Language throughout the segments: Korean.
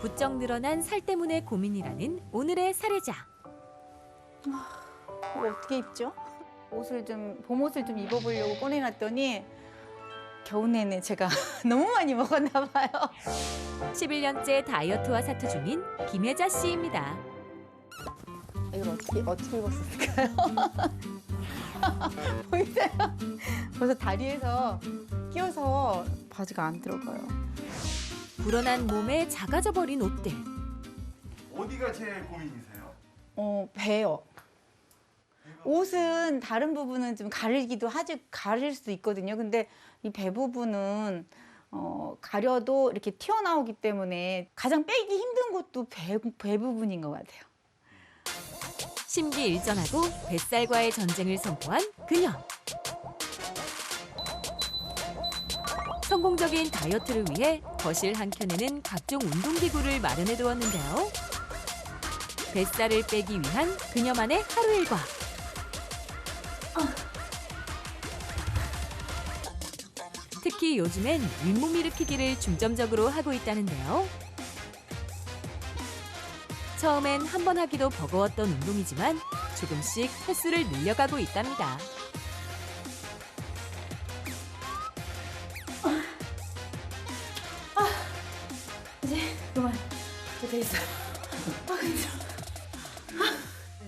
부쩍 늘어난 살 때문에 고민이라는 오늘의 사례자. 이거 어떻게 입죠? 옷을 좀 봄옷을 좀 입어보려고 꺼내놨더니 겨우 내내 제가 너무 많이 먹었나 봐요. 11년째 다이어트와 사투 중인 김혜자 씨입니다. 이걸 어떻게 입었을까요? 보이세요? 벌써 다리에서 끼어서 바지가 안 들어가요. 불어난 몸에 작아져 버린 옷들. 어디가 제일 고민이세요? 배요. 옷은 다른 부분은 좀 가릴 수 있거든요. 근데 이 배 부분은 가려도 이렇게 튀어나오기 때문에 가장 빼기 힘든 것도 배 부분인 것 같아요. 심기일전하고 뱃살과의 전쟁을 선포한 그녀. 성공적인 다이어트를 위해 거실 한켠에는 각종 운동기구를 마련해 두었는데요. 뱃살을 빼기 위한 그녀만의 하루 일과. 특히 요즘엔 윗몸 일으키기를 중점적으로 하고 있다는데요. 처음엔 한 번 하기도 버거웠던 운동이지만 조금씩 횟수를 늘려가고 있답니다. 이제 그만 돼 있어요.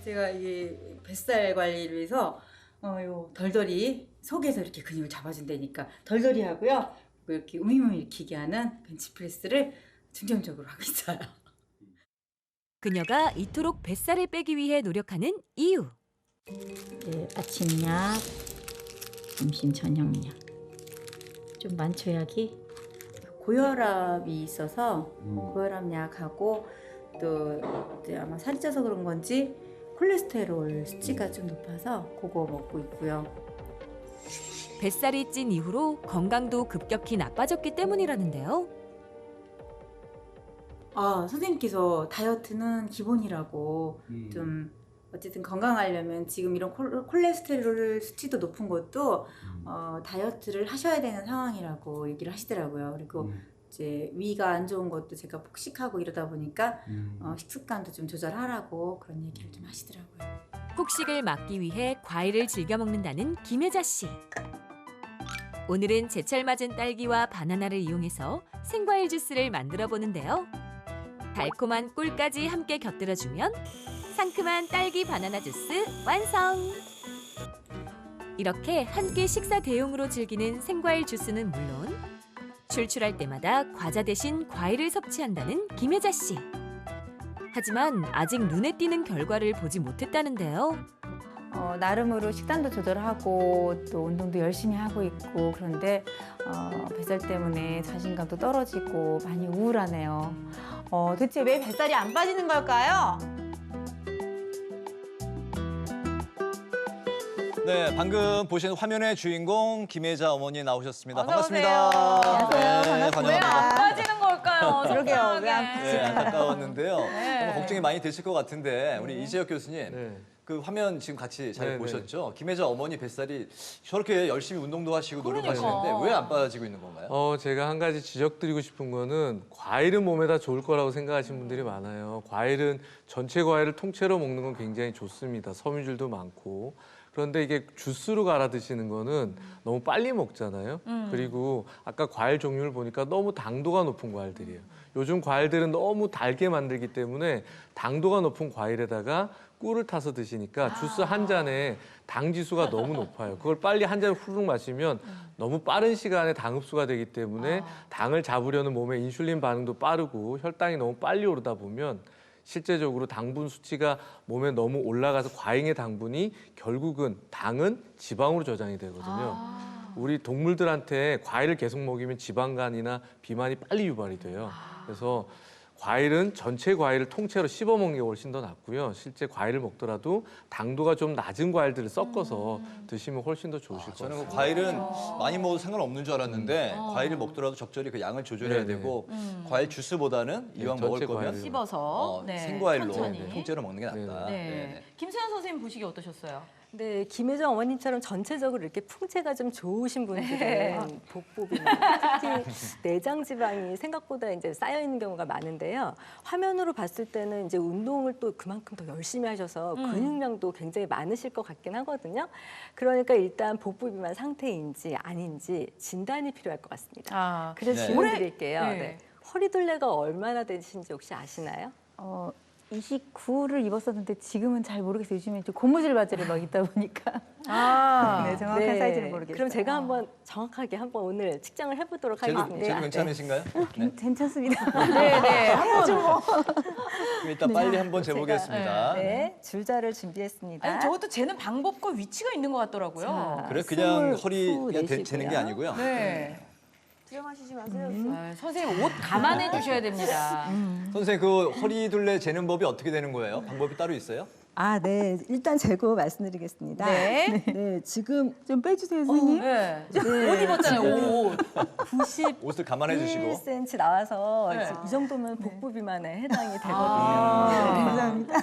제가 이게 뱃살 관리를 위해서 요 덜덜이 속에서 이렇게 근육을 잡아준다니까 덜덜이 하고요. 이렇게 우미몸 일으키기 하는 벤치프레스를 중점적으로 하고 있어요. 그녀가 이토록 뱃살을 빼기 위해 노력하는 이유. 아침약, 점심 저녁약. 좀 많죠, 약이? 고혈압이 있어서 고혈압 약하고 또 이제 아마 살이 쪄서 그런 건지 콜레스테롤 수치가 좀 높아서 그거 먹고 있고요. 뱃살이 찐 이후로 건강도 급격히 나빠졌기 때문이라는데요. 선생님께서 다이어트는 기본이라고 좀 어쨌든 건강하려면 지금 이런 콜레스테롤 수치도 높은 것도 다이어트를 하셔야 되는 상황이라고 얘기를 하시더라고요. 그리고 이제 위가 안 좋은 것도 제가 폭식하고 이러다 보니까 식습관도 좀 조절하라고 그런 얘기를 좀 하시더라고요. 폭식을 막기 위해 과일을 즐겨 먹는다는 김혜자 씨. 오늘은 제철 맞은 딸기와 바나나를 이용해서 생과일 주스를 만들어 보는데요. 달콤한 꿀까지 함께 곁들여주면 상큼한 딸기 바나나 주스 완성! 이렇게 한 끼 식사 대용으로 즐기는 생과일 주스는 물론 출출할 때마다 과자 대신 과일을 섭취한다는 김혜자 씨. 하지만 아직 눈에 띄는 결과를 보지 못했다는데요. 나름으로 식단도 조절하고 또 운동도 열심히 하고 있고 그런데 뱃살 때문에 자신감도 떨어지고 많이 우울하네요. 도대체 왜 뱃살이 안 빠지는 걸까요? 네, 방금 보신 화면의 주인공 김혜자 어머니 나오셨습니다. 어서 반갑습니다. 오세요. 안녕하세요. 반갑습니다. 왜 환영합니다. 안 빠지는 걸까요? 그러게요. 속상하게. 왜 안 네, 안타까웠는데요. 네. 정말 걱정이 많이 되실 것 같은데 우리 이재혁 교수님, 네. 그 화면 지금 같이 잘 네, 보셨죠? 김혜자 어머니 뱃살이 저렇게 열심히 운동도 하시고 노력하시는데 그러니까. 왜 안 빠지고 있는 건가요? 제가 한 가지 지적드리고 싶은 거는 과일은 몸에 다 좋을 거라고 생각하시는 분들이 많아요. 과일은 전체 과일을 통째로 먹는 건 굉장히 좋습니다. 섬유질도 많고. 그런데 이게 주스로 갈아 드시는 거는 너무 빨리 먹잖아요. 그리고 아까 과일 종류를 보니까 너무 당도가 높은 과일들이에요. 요즘 과일들은 너무 달게 만들기 때문에 당도가 높은 과일에다가 꿀을 타서 드시니까 주스 한 잔에 당 지수가 너무 높아요. 그걸 빨리 한 잔 후루룩 마시면 너무 빠른 시간에 당 흡수가 되기 때문에 당을 잡으려는 몸의 인슐린 반응도 빠르고 혈당이 너무 빨리 오르다 보면 실제적으로 당분 수치가 몸에 너무 올라가서 과잉의 당분이 결국은 당은 지방으로 저장이 되거든요. 우리 동물들한테 과일을 계속 먹이면 지방간이나 비만이 빨리 유발이 돼요. 그래서 과일은 전체 과일을 통째로 씹어 먹는 게 훨씬 더 낫고요. 실제 과일을 먹더라도 당도가 좀 낮은 과일들을 섞어서 드시면 훨씬 더 좋으실 것 저는 같아요. 그 과일은 많이 먹어도 상관없는 줄 알았는데 과일을 먹더라도 적절히 그 양을 조절해야 네네. 되고 과일 주스보다는 이왕 전체 먹을 거면 과일을. 씹어서 네, 생과일로 천천히. 통째로 먹는 게 낫다. 네. 네. 김수현 선생님 보시기 어떠셨어요? 네, 김혜정 어머님처럼 전체적으로 이렇게 풍채가 좀 좋으신 분들은 복부비만, 특히 내장 지방이 생각보다 이제 쌓여 있는 경우가 많은데요. 화면으로 봤을 때는 이제 운동을 또 그만큼 더 열심히 하셔서 근육량도 굉장히 많으실 것 같긴 하거든요. 그러니까 일단 복부비만 상태인지 아닌지 진단이 필요할 것 같습니다. 그래서 네. 질문 드릴게요. 네. 네. 허리둘레가 얼마나 되신지 혹시 아시나요? 29를 입었었는데 지금은 잘 모르겠어요. 요즘에 좀 고무줄 바지를 막 입다 보니까. 네, 정확한 네. 사이즈를 모르겠어요. 그럼 제가 한번 정확하게 한번 오늘 측정을 해보도록 하겠습니다. 제도 괜찮으신가요? 네. 괜찮습니다. 네네. 한번 그럼 일단 빨리 한번 재보겠습니다. 네, 줄자를 준비했습니다. 아니, 저것도 재는 방법과 위치가 있는 것 같더라고요. 자, 그래 그냥 숨을 허리 후 그냥 내쉬고요. 재는 게 아니고요. 네. 수영하시지 마세요. 아, 선생님 옷 감안해 주셔야 됩니다. 선생님 그 허리 둘레 재는 법이 어떻게 되는 거예요? 방법이 따로 있어요? 아, 네. 일단 재고 말씀드리겠습니다. 네. 네, 지금 좀 빼주세요, 선생님. 네. 네, 옷 입었잖아요, 옷. 91cm 옷을 감안해 주시고. 나와서 네. 이 정도면 복부 비만에 해당이 되거든요. 감사합니다.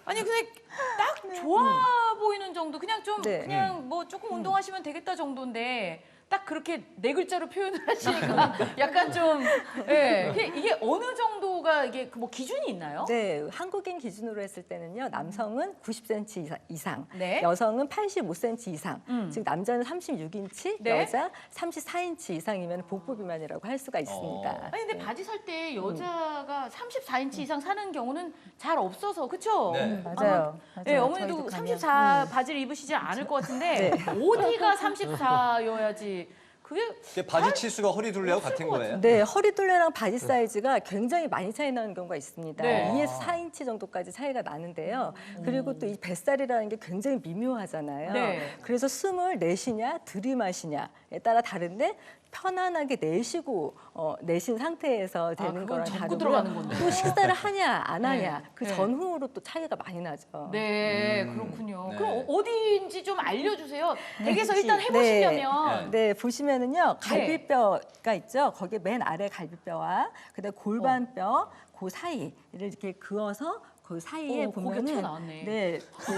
아니 근데 딱 좋아 보이는 정도 그냥 좀 네. 그냥 뭐 조금 운동하시면 되겠다 정도인데 딱 그렇게 네 글자로 표현을 하시니까 약간 좀 예. 이게 어느 정도가 이게 뭐 기준이 있나요? 네, 한국인 기준으로 했을 때는요. 남성은 90cm 이상, 네. 여성은 85cm 이상, 즉 남자는 36인치, 네. 여자 34인치 이상이면 복부 비만이라고 할 수가 있습니다. 아니 근데 네. 바지 살 때 여자가 34인치 이상 사는 경우는 잘 없어서 그렇죠? 네. 맞아요. 네, 맞아요. 어머니도 저희도 가면. 34 바지를 입으시지 않을 것 같은데 어디가 34여야지 그게 이게 바지 치수가 허리 둘레하고 같은 거예요? 네, 허리둘레랑 바지 사이즈가 굉장히 많이 차이 나는 경우가 있습니다. 네. 2에서 4인치 정도까지 차이가 나는데요. 그리고 또 이 뱃살이라는 게 굉장히 미묘하잖아요. 네. 그래서 숨을 내쉬냐 들이마시냐에 따라 다른데 편안하게 내쉬고 내쉰 상태에서 되는 그건 거랑 접고 다르고요. 들어가는 건데. 또 식사를 하냐 안 하냐 네. 그 네. 전후로 또 차이가 많이 나죠. 네, 그렇군요. 네. 그럼 어디인지 좀 알려주세요. 댁에서 혹시- 일단 해보시려면. 네, 보시면은요 갈비뼈가 있죠. 거기 맨 아래 갈비뼈와 그다음 골반뼈 그 사이를 이렇게 그어서 그 사이에 고개 보면은 튀어나왔네. 네, 그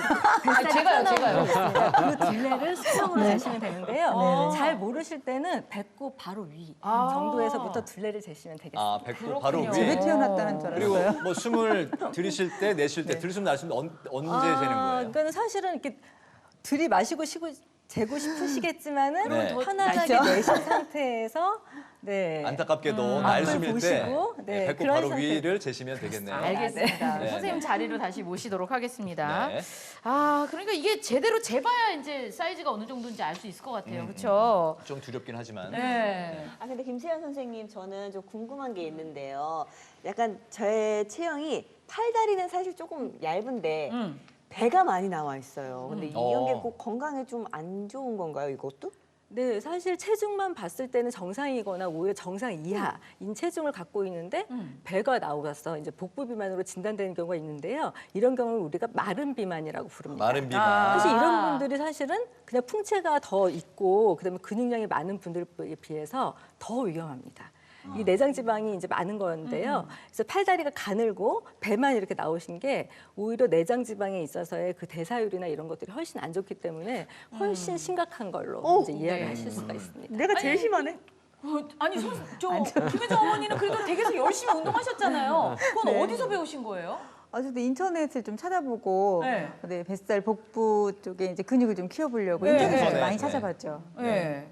아, 제가요. 그 둘레를 수평으로 재시면 되는데요. 네. 잘 모르실 때는 배꼽 바로 위 아. 정도에서부터 둘레를 재시면 되겠습니다. 아, 배꼽 바로 그렇군요. 위에. 집에 태어났다는 줄 그리고 알았어요. 뭐 숨을 들이쉴 때 내쉴 때 들숨 날숨 언제 재는 거예요? 그러니까 사실은 이렇게 들이마시고 쉬고 재고 싶으시겠지만은 네. 편안하게 내신 상태에서 네. 안타깝게도 앞을 날숨일 때 보시고, 네, 배꼽 그런 바로 상태. 위를 재시면 되겠네요. 알겠습니다. 네. 선생님 자리로 다시 모시도록 하겠습니다. 네. 아, 그러니까 이게 제대로 재봐야 이제 사이즈가 어느 정도인지 알 수 있을 것 같아요. 그렇죠? 좀 두렵긴 하지만. 네. 아 근데 김세현 선생님 저는 좀 궁금한 게 있는데요. 약간 저의 체형이 팔다리는 사실 조금 얇은데 배가 많이 나와 있어요. 근데 이런 게 꼭 건강에 좀 안 좋은 건가요, 이것도? 네, 사실 체중만 봤을 때는 정상이거나 오히려 정상 이하인 체중을 갖고 있는데 배가 나와서 이제 복부 비만으로 진단되는 경우가 있는데요. 이런 경우는 우리가 마른 비만이라고 부릅니다. 마른 비만. 아. 사실 이런 분들이 사실은 그냥 풍채가 더 있고 그다음에 근육량이 많은 분들에 비해서 더 위험합니다. 이 내장 지방이 이제 많은 건데요. 그래서 팔다리가 가늘고 배만 이렇게 나오신 게 오히려 내장 지방에 있어서의 그 대사율이나 이런 것들이 훨씬 안 좋기 때문에 훨씬 심각한 걸로 이제 이해를 네. 하실 수가 있습니다. 내가 제일 아니, 심하네. 아니, 김혜정 어머니는 그래도 댁에서 열심히 운동하셨잖아요. 그건 어디서 배우신 거예요? 저도 인터넷을 좀 찾아보고 네. 뱃살 복부 쪽에 이제 근육을 좀 키워보려고 네. 인터넷을 네. 많이 네. 찾아봤죠. 네.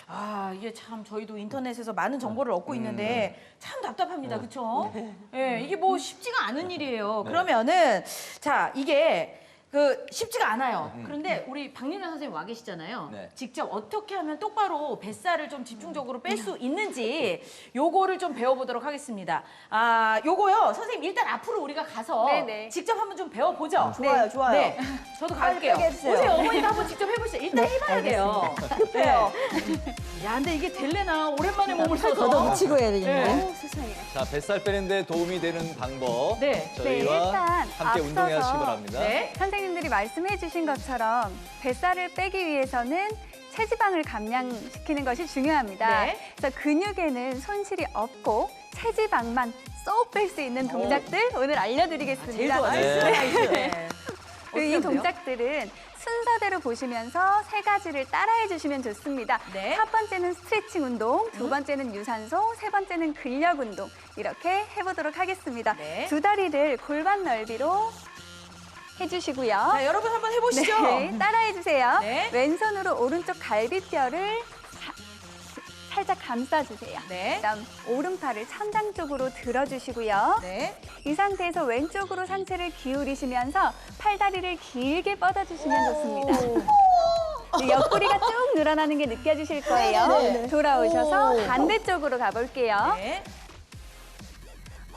아, 이게 참 저희도 인터넷에서 많은 정보를 얻고 있는데 참 답답합니다. 그렇죠? 네. 이게 뭐 쉽지가 않은 일이에요. 그러면은 자, 이게 그 쉽지가 않아요. 그런데 우리 박민아 선생님 와 계시잖아요. 네. 직접 어떻게 하면 똑바로 뱃살을 좀 집중적으로 뺄 수 있는지 요거를 좀 배워보도록 하겠습니다. 아, 요거요. 선생님 일단 앞으로 우리가 가서 네네. 직접 한번 좀 배워보죠. 좋아요, 좋아요. 네, 저도 갈게요. 빨리 해주세요. 오세요, 어머니가 한번 직접 해보시죠. 일단 해봐야 돼요. 급해요. 네. 야, 근데 이게 될래나 오랜만에 몸을 써서. 걷어 붙이고 해야 되겠네. 네. 세상에. 자, 뱃살 빼는 데 도움이 되는 방법. 네. 저희와 일단 함께 운동해 앞서서 하시기 바랍니다. 네. 선생님들이 말씀해 주신 것처럼 뱃살을 빼기 위해서는 체지방을 감량시키는 것이 중요합니다. 네. 그래서 근육에는 손실이 없고 체지방만 쏙 뺄 수 있는 동작들 오늘 제일 알려드리겠습니다. 좋아요. 네. 나이스. 그리고 이 동작들은 순서대로 보시면서 3가지를 따라해 주시면 좋습니다. 네. 첫 번째는 스트레칭 운동, 두 번째는 유산소, 세 번째는 근력 운동. 이렇게 해보도록 하겠습니다. 네. 두 다리를 골반 넓이로 해주시고요. 자, 여러분 한번 해보시죠. 네, 따라해 주세요. 네. 왼손으로 오른쪽 갈비뼈를 살짝 감싸주세요. 네. 그다음 오른팔을 천장 쪽으로 들어주시고요. 네. 이 상태에서 왼쪽으로 상체를 기울이시면서 팔다리를 길게 뻗어주시면 좋습니다. 네, 옆구리가 쭉 늘어나는 게 느껴지실 거예요. 돌아오셔서 반대쪽으로 가볼게요. 네.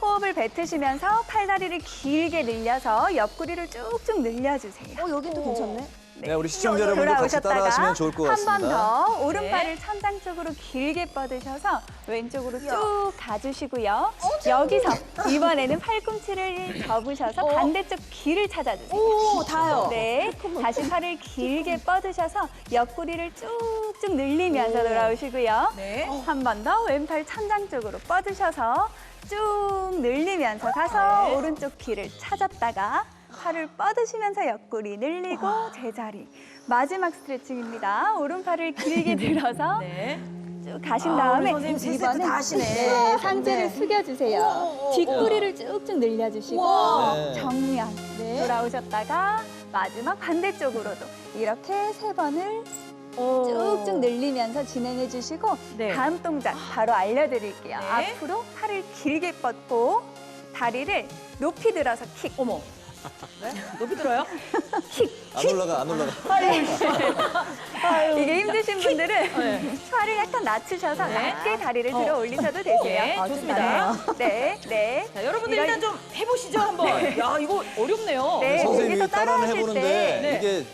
호흡을 뱉으시면서 팔다리를 길게 늘려서 옆구리를 쭉쭉 늘려주세요. 여기도 괜찮네. 네, 우리 시청자 여러분도 같이 따라하시면 좋을 것 한 같습니다. 번 더 오른팔을 네. 천장 쪽으로 길게 뻗으셔서 왼쪽으로 쭉 가주시고요. 여기서 이번에는 팔꿈치를 접으셔서 반대쪽 귀를 찾아주세요. 오, 다요. 네, 다시 팔을 길게 뻗으셔서 옆구리를 쭉쭉 늘리면서 돌아오시고요. 네. 한 번 더 왼팔 천장 쪽으로 뻗으셔서 쭉 늘리면서 가서 오른쪽 귀를 찾았다가 팔을 뻗으시면서 옆구리 늘리고 제자리. 마지막 스트레칭입니다. 오른팔을 길게 들어서 네. 쭉 가신 다음에 선생님 세 세트 이번엔 다 하시네. 네, 상체를 숙여주세요. 뒷구리를 쭉쭉 늘려주시고 네. 정면 돌아오셨다가 마지막 반대쪽으로도 이렇게 3번을 쭉쭉 늘리면서 진행해 주시고 네. 다음 동작 바로 알려드릴게요. 네. 앞으로 팔을 길게 뻗고 다리를 높이 들어서 킥. 어머. 네? 높이 들어요? 안 올라가, 안 올라가. 이게 힘드신 분들은 팔을 약간 낮추셔서 낮게 다리를 들어 올리셔도 되세요. 네, 좋습니다. 네, 네. 자, 여러분들 이런- 일단 좀 해보시죠, 한번. 야, 이거 어렵네요. 네. 선생님이 여기서 따라는 따라하실 해보는데 때- 이게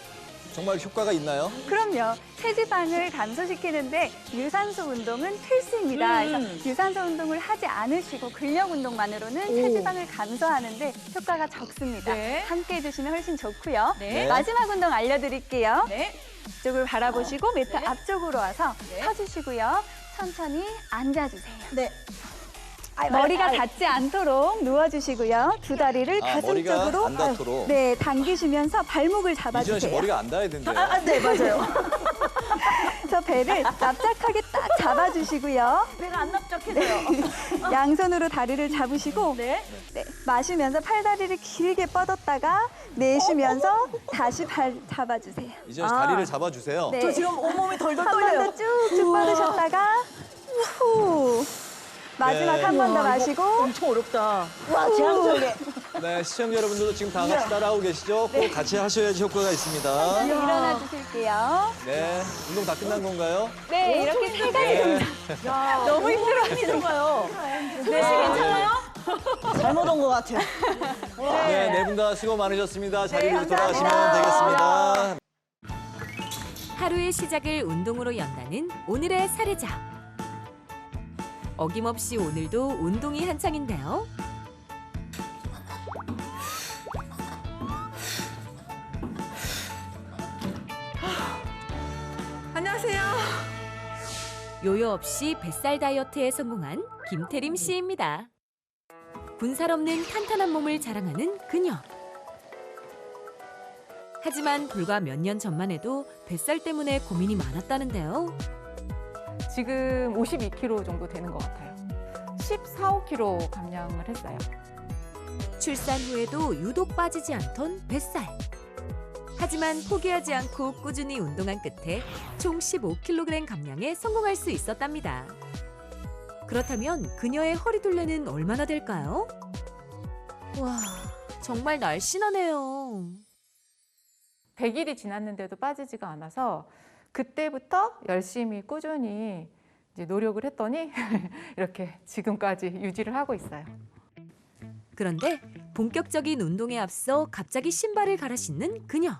정말 효과가 있나요? 그럼요. 체지방을 감소시키는데 유산소 운동은 필수입니다. 그래서 유산소 운동을 하지 않으시고 근력 운동만으로는 체지방을 감소하는데 효과가 적습니다. 네. 함께 해주시면 훨씬 좋고요. 네. 마지막 운동 알려드릴게요. 네. 이쪽을 바라보시고 매트 네. 앞쪽으로 와서 네. 서주시고요. 천천히 앉아주세요. 네. 머리가 닿지 않도록 누워주시고요. 두 다리를 아, 가슴 머리가 쪽으로 안 닿도록. 네, 당기시면서 발목을 이지연 씨 잡아주세요. 머리가 안 닿아야 된대요. 네, 맞아요. 그래서 배를 납작하게 딱 잡아주시고요. 배가 안 납작해서요. 양손으로 다리를 잡으시고 네. 네, 마시면서 팔다리를 길게 뻗었다가 내쉬면서 다시 발 잡아주세요. 이지연 씨 다리를 잡아주세요. 네. 저 지금 온몸이 덜덜 한 번 떨려요. 더 쭉쭉 뻗으셨다가 후 마지막 네. 한 번 더 마시고 엄청 어렵다. 와, 제한적에. 네, 시청자 여러분들도 지금 다 같이 따라하고 계시죠? 꼭 같이 하셔야지 효과가 있습니다. 일어나 주실게요. 네, 운동 다 끝난 건가요? 네, 이렇게 3가지 네. 너무 힘들어하시는가요? 네, 괜찮아요? 잘못 온 것 같아요. 네, 네 분 다 수고 많으셨습니다. 자리로 감사합니다. 돌아가시면 되겠습니다. 하루의 시작을 운동으로 연다는 오늘의 사례자. 어김없이 오늘도 운동이 한창인데요. 안녕하세요. 요요 없이 뱃살 다이어트에 성공한 김태림 씨입니다. 군살 없는 탄탄한 몸을 자랑하는 그녀. 하지만 불과 몇 년 전만 해도 뱃살 때문에 고민이 많았다는데요. 지금 52kg 정도 되는 것 같아요. 14, 5kg 감량을 했어요. 출산 후에도 유독 빠지지 않던 뱃살. 하지만 포기하지 않고 꾸준히 운동한 끝에 총 15kg 감량에 성공할 수 있었답니다. 그렇다면 그녀의 허리둘레는 얼마나 될까요? 와, 정말 날씬하네요. 100일이 지났는데도 빠지지가 않아서 그때부터 열심히 꾸준히 이제 노력을 했더니 이렇게 지금까지 유지를 하고 있어요. 그런데 본격적인 운동에 앞서 갑자기 신발을 갈아 신는 그녀.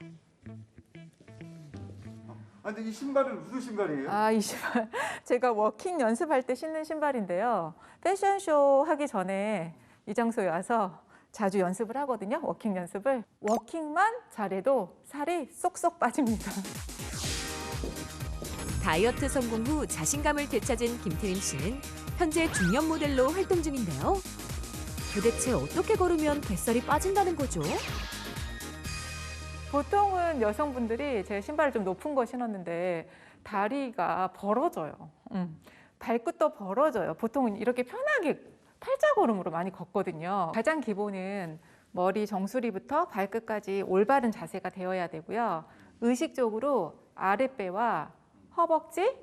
아, 근데 이 신발은 무슨 신발이에요? 아, 이 신발 제가 워킹 연습할 때 신는 신발인데요. 패션쇼 하기 전에 이 장소에 와서 자주 연습을 하거든요. 워킹 연습을. 워킹만 잘해도 살이 쏙쏙 빠집니다. 다이어트 성공 후 자신감을 되찾은 김태림 씨는 현재 중년 모델로 활동 중인데요. 도대체 어떻게 걸으면 뱃살이 빠진다는 거죠? 보통은 여성분들이 제 신발을 좀 높은 거 신었는데 다리가 벌어져요. 발끝도 벌어져요. 보통은 이렇게 편하게 팔자걸음으로 많이 걷거든요. 가장 기본은 머리 정수리부터 발끝까지 올바른 자세가 되어야 되고요. 의식적으로 아랫배와 허벅지,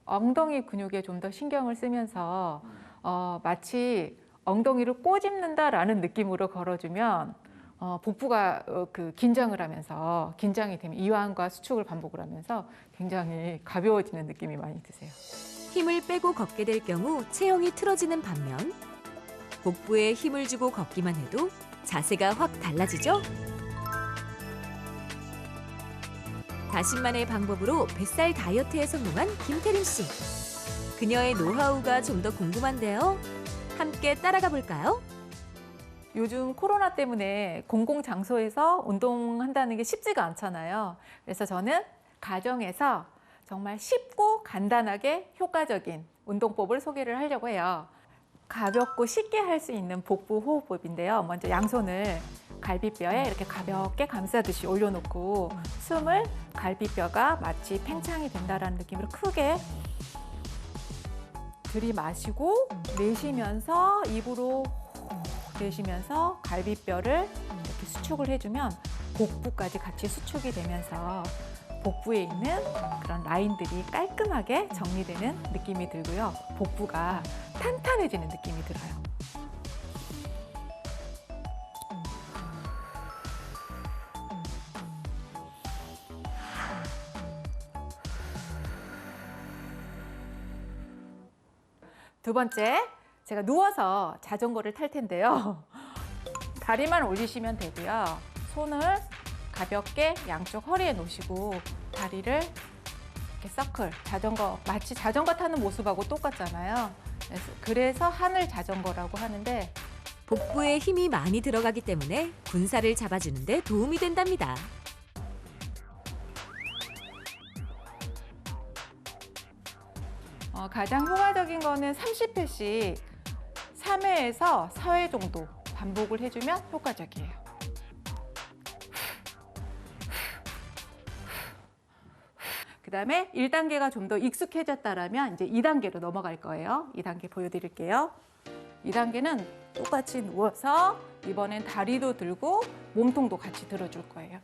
엉덩이 근육에 좀 더 신경을 쓰면서 마치 엉덩이를 꼬집는다라는 느낌으로 걸어주면 복부가 긴장을 하면서 긴장이 되면 이완과 수축을 반복을 하면서 굉장히 가벼워지는 느낌이 많이 드세요. 힘을 빼고 걷게 될 경우 체형이 틀어지는 반면 복부에 힘을 주고 걷기만 해도 자세가 확 달라지죠? 자신만의 방법으로 뱃살 다이어트에 성공한 김태림 씨. 그녀의 노하우가 좀 더 궁금한데요. 함께 따라가 볼까요? 요즘 코로나 때문에 공공장소에서 운동한다는 게 쉽지가 않잖아요. 그래서 저는 가정에서 정말 쉽고 간단하게 효과적인 운동법을 소개를 하려고 해요. 가볍고 쉽게 할 수 있는 복부 호흡법인데요. 먼저 양손을 갈비뼈에 이렇게 가볍게 감싸듯이 올려놓고 숨을 갈비뼈가 마치 팽창이 된다는 느낌으로 크게 들이마시고 내쉬면서 입으로 내쉬면서 갈비뼈를 이렇게 수축을 해주면 복부까지 같이 수축이 되면서 복부에 있는 그런 라인들이 깔끔하게 정리되는 느낌이 들고요. 복부가 탄탄해지는 느낌이 들어요. 두 번째, 제가 누워서 자전거를 탈 텐데요. 다리만 올리시면 되고요. 손을 가볍게 양쪽 허리에 놓으시고 다리를 이렇게 서클, 마치 자전거 타는 모습하고 똑같잖아요. 그래서 하늘 자전거라고 하는데 복부에 힘이 많이 들어가기 때문에 군살을 잡아주는 데 도움이 된답니다. 가장 효과적인 거는 30회씩 3회에서 4회 정도 반복을 해주면 효과적이에요. 그 다음에 1단계가 좀 더 익숙해졌다라면 이제 2단계로 넘어갈 거예요. 2단계 보여드릴게요. 2단계는 똑같이 누워서 이번엔 다리도 들고 몸통도 같이 들어줄 거예요.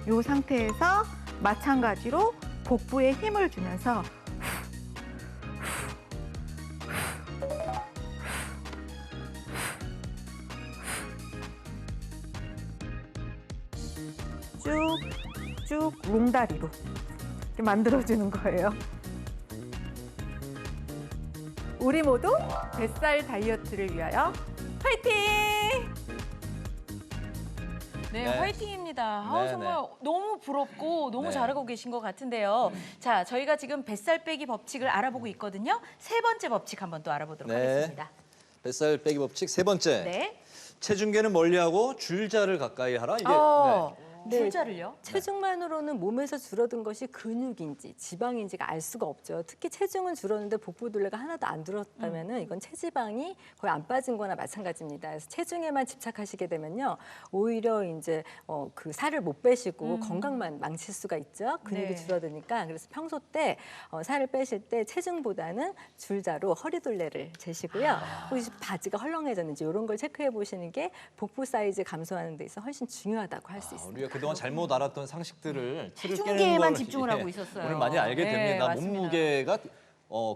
이 상태에서 마찬가지로 복부에 힘을 주면서 쭉 롱다리로 이렇게 만들어주는 거예요. 우리 모두 뱃살 다이어트를 위하여 화이팅! 네, 네. 화이팅입니다. 네, 정말 네. 너무 부럽고 너무 네. 잘하고 계신 것 같은데요. 자, 저희가 지금 뱃살 빼기 법칙을 알아보고 있거든요. 세 번째 법칙 한번 또 알아보도록 네. 하겠습니다. 뱃살 빼기 법칙 세 번째. 네. 체중계는 멀리하고 줄자를 가까이 하라. 이게 네. 줄자를요? 체중만으로는 몸에서 줄어든 것이 근육인지 지방인지가 알 수가 없죠. 특히 체중은 줄었는데 복부 둘레가 하나도 안 줄었다면은 이건 체지방이 거의 안 빠진 거나 마찬가지입니다. 그래서 체중에만 집착하시게 되면요. 오히려 이제 그 살을 못 빼시고 건강만 망칠 수가 있죠. 근육이 네. 줄어드니까. 그래서 평소 때 살을 빼실 때 체중보다는 줄자로 허리 둘레를 재시고요. 혹시 바지가 헐렁해졌는지 이런 걸 체크해 보시는 게 복부 사이즈 감소하는 데 있어 훨씬 중요하다고 할 수 있습니다. 우리가 그동안 잘못 알았던 상식들을 틀을 깨는 체중계에만 걸 집중을 예, 하고 있었어요. 오늘 많이 알게 네, 됩니다. 맞습니다. 몸무게가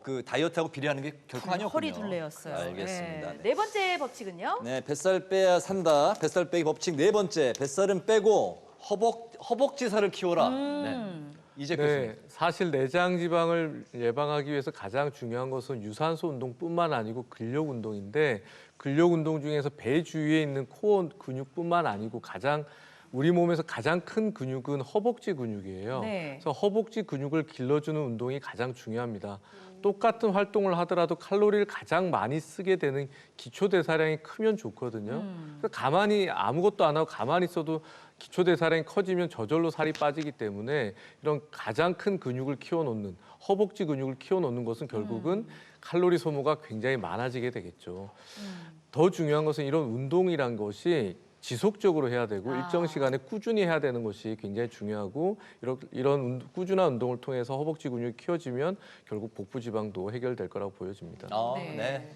그 다이어트하고 비례하는 게 결코 아니었군요. 허리 둘레였어요. 알겠습니다. 네. 네 번째 법칙은요? 네, 뱃살 빼야 산다. 뱃살 빼기 법칙 네 번째. 뱃살은 빼고 허벅지살을 키워라. 네. 이제 네, 사실 내장 지방을 예방하기 위해서 가장 중요한 것은 유산소 운동뿐만 아니고 근력 운동인데 근력 운동 중에서 배 주위에 있는 코어 근육뿐만 아니고 우리 몸에서 가장 큰 근육은 허벅지 근육이에요. 네. 그래서 허벅지 근육을 길러주는 운동이 가장 중요합니다. 똑같은 활동을 하더라도 칼로리를 가장 많이 쓰게 되는 기초 대사량이 크면 좋거든요. 그래서 가만히 아무것도 안 하고 가만히 있어도 기초 대사량이 커지면 저절로 살이 빠지기 때문에 이런 가장 큰 근육을 키워놓는 허벅지 근육을 키워놓는 것은 결국은 칼로리 소모가 굉장히 많아지게 되겠죠. 더 중요한 것은 이런 운동이란 것이 지속적으로 해야 되고 일정 시간에 꾸준히 해야 되는 것이 굉장히 중요하고 이런 꾸준한 운동을 통해서 허벅지 근육이 키워지면 결국 복부 지방도 해결될 거라고 보여집니다. 네.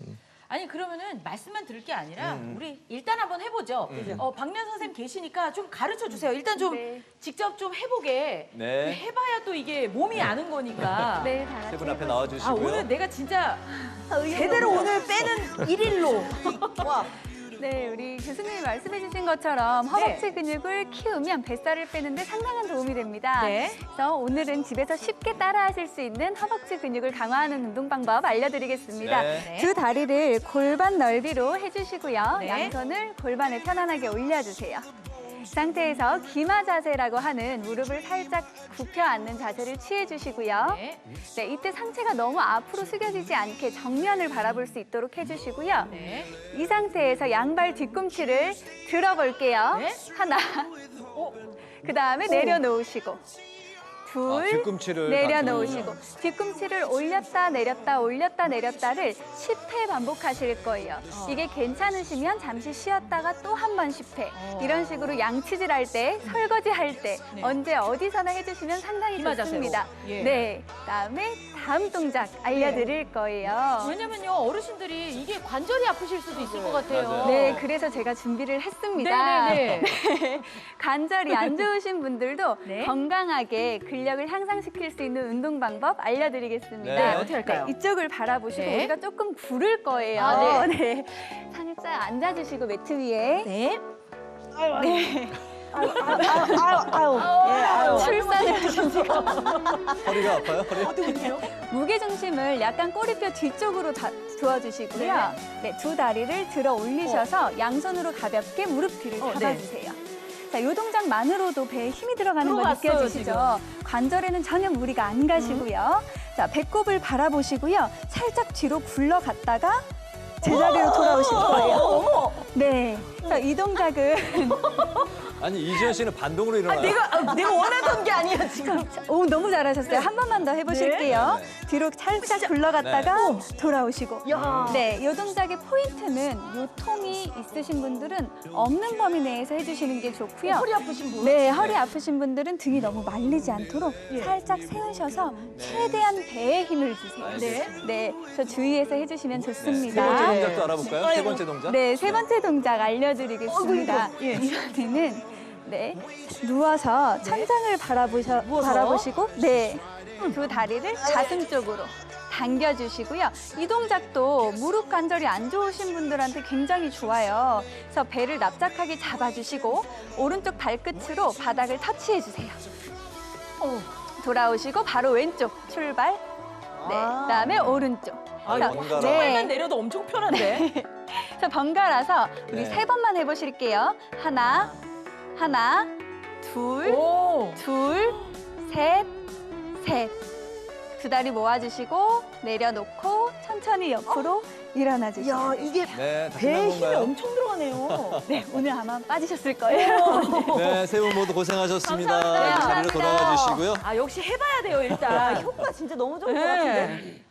아니 그러면은 말씀만 들을 게 아니라 우리 일단 한번 해보죠. 박연 선생님 계시니까 좀 가르쳐 주세요. 일단 좀 직접 좀 해보게. 네. 해봐야 또 이게 몸이 아는 거니까. 네, 다 같이 세 분 앞에 해볼게요. 나와주시고요. 오늘 내가 진짜 제대로 오늘 빼는 일일로. 와. 네, 우리 교수님이 말씀해주신 것처럼 허벅지 근육을 키우면 뱃살을 빼는데 상당한 도움이 됩니다. 네. 그래서 오늘은 집에서 쉽게 따라하실 수 있는 허벅지 근육을 강화하는 운동 방법 알려드리겠습니다. 네. 두 다리를 골반 넓이로 해주시고요. 네. 양손을 골반에 편안하게 올려주세요. 이 상태에서 기마 자세라고 하는 무릎을 살짝 굽혀 앉는 자세를 취해주시고요. 네. 네, 이때 상체가 너무 앞으로 숙여지지 않게 정면을 바라볼 수 있도록 해주시고요. 네. 이 상태에서 양발 뒤꿈치를 들어볼게요. 네. 하나, 그 다음에 내려놓으시고, 둘, 뒤꿈치를 내려놓으시고, 뒤꿈치를 올렸다 내렸다 올렸다 내렸다를 10회 반복하실 거예요. 이게 괜찮으시면 잠시 쉬었다가 또 한 번 10회. 이런 식으로 양치질 할 때, 설거지 할 때, 네. 언제 어디서나 해주시면 상당히 기마 자세로. 좋습니다. 예. 네, 다음에 다음 동작 알려드릴 거예요. 왜냐면요 어르신들이 이게 관절이 아프실 수도 있을 것 같아요. 맞아요. 네, 그래서 제가 준비를 했습니다. 네네네. 관절이 안 좋으신 분들도 네. 건강하게 근력을 향상시킬 수 있는 운동 방법 알려드리겠습니다. 네, 어떻게 할까요? 이쪽을 바라보시고 네. 우리가 조금 구를 거예요. 아, 네. 살짝 앉아주시고 매트 위에. 네. 네. 아유. 출산을 하신 지가 허리가 아파요? 허리? 무게 중심을 약간 꼬리뼈 뒤쪽으로 두어주시고요. 네, 두 다리를 들어 올리셔서 양손으로 가볍게 무릎 뒤를 잡아주세요. 자, 이 동작만으로도 배에 힘이 들어가는 거 들어갔어요, 느껴지시죠? 관절에는 전혀 무리가 안 가시고요. 자, 배꼽을 바라보시고요. 살짝 뒤로 굴러갔다가 제자리로 돌아오실 거예요. 네. 자, 이 동작은 아니 이지연 씨는 반동으로 일어나요. 내가 원하던 게 아니야 지금. 오, 너무 잘하셨어요. 한 번만 더 해보실게요. 뒤로 살짝 굴러갔다가 돌아오시고. 네, 이 동작의 포인트는 요통이 있으신 분들은 없는 범위 내에서 해주시는 게 좋고요. 허리 아프신 분? 네, 허리 아프신 분들은 등이 너무 말리지 않도록 살짝 세우셔서 최대한 배에 힘을 주세요. 네. 네, 저 주의해서 해주시면 세 번째 좋습니다. 동작도 알아볼까요? 세 번째 동작? 네, 세 번째 동작 알려드리겠습니다. 이번에는 네, 누워서 천장을 바라보시고 네, 두 다리를 가슴 쪽으로 당겨주시고요. 이 동작도 무릎 관절이 안 좋으신 분들한테 굉장히 좋아요. 그래서 배를 납작하게 잡아주시고 오른쪽 발끝으로 바닥을 터치해주세요. 돌아오시고 바로 왼쪽 출발. 네, 그다음에 오른쪽. 자, 번갈아. 팔만 내려도 엄청 편한데. 자, 번갈아서 우리 네. 3번만 해보실게요. 하나, 둘, 오. 둘, 셋, 셋. 두 다리 모아주시고 내려놓고 천천히 옆으로 일어나 주시죠. 야 이게 네, 다 배에 끝난 힘이 건가요? 엄청 들어가네요. 네, 오늘 아마 빠지셨을 거예요. 네, 세 분 모두 고생하셨습니다. 감사합니다. 이제 자리로 돌아가 주시고요. 아 역시 해봐야 돼요 일단. 효과 진짜 너무 좋은 것 네. 같은데.